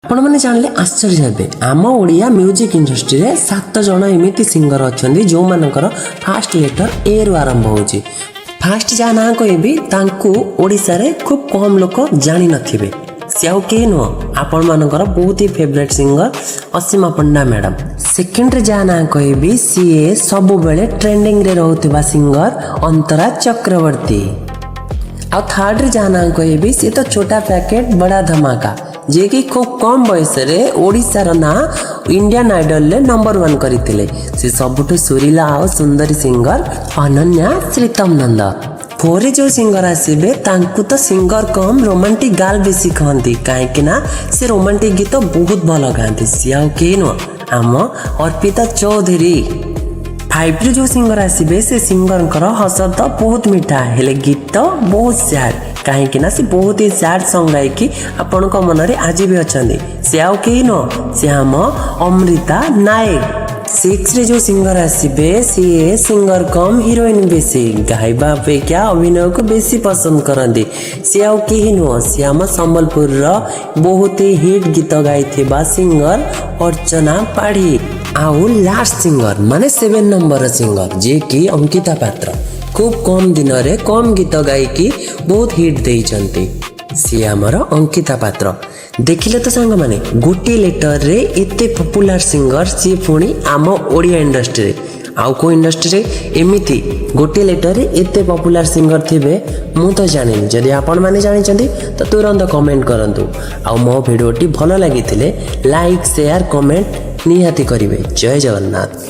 आपण मैंने जानले आश्चर्य हे आम ओडिया म्यूजिक इंडस्ट्री रे 7 जण एमिति सिंगर अच्छा जो मानकर फास्ट लेटर ए रु आरंभ होची। फास्ट जहाँ ना कहबी तांकु ओडिशा रे खूब कम लोक जानी नथिबे। से आउ के नुह आपण मानकर बहुत ही फेवरेट सिंगर असीमा पंडा मैडम। सेकेंड रे जहाँ ना कहबी सीए सब बेले ट्रेंडिंग रे रहउतबा सिंगर अंतरा चक्रवर्ती। आ थर्ड रे जहाँ ना कहबी से तो छोटा पैकेट बड़ा धमाका जे कि खूब कम बयस रे ओडिशार ना इंडियन आइडल ले नंबर 1 करथिले। से सबुठ सुरीला आ सुंदरी सिंगर अनन्या श्रीतम नंद। फोरे जो सिंगर आसीबे तांकु तो सिंगर कम रोमांटिक गाल बेसी कहंती काहेकि ना से रोमांटिक गीत बहुत भल गाती। सिया के नो आम अर्पिता चौधरी। 5 रे जो सिंगर आसीबे से सिंगर हस तो बहुत मीठा हेले गीत बहुत सैड कहीं ना से बहुत ही सैड सॉन्ग गायकी आपण मन रे आज भी अच्छा। से आउ के नो से आम अमृता नायक। 6 रे जो सिंगर आसीबे सी सिंगर कम हीरोइन बेसी गाइबा अपेक्षा अभिनय को बेसी पसंद करती। सी आउ के नुह सी आम संबलपुर बहुत ही हिट गीत गाइथिबा सिंगर अर्चना पाढ़ी। आउ लास्ट सिंगर माने 7 नंबर सिंगर जे कि अंकिता पात्र खूब कम दिन रे कम गीत गायकी बहुत हिट देइचंती। सी आमर अंकिता पात्र देखिले तो सांग माने गोटे लेटर रे एते पॉपुलर सिंगर सी पुणी आम ओडिया इंडस्ट्री रे आउ को इंडस्ट्री रे एमिति गोटे लेटर रे एते पॉपुलर सिंगर थिबे मु तो जानिनी। जदि आपण माने जानिचंती तो तुरंत कमेंट करंतु। आउ मो भिडियोटी भलो लागिथिले लाइक शेयर कमेंट निहाती करिवे। जय जगन्नाथ।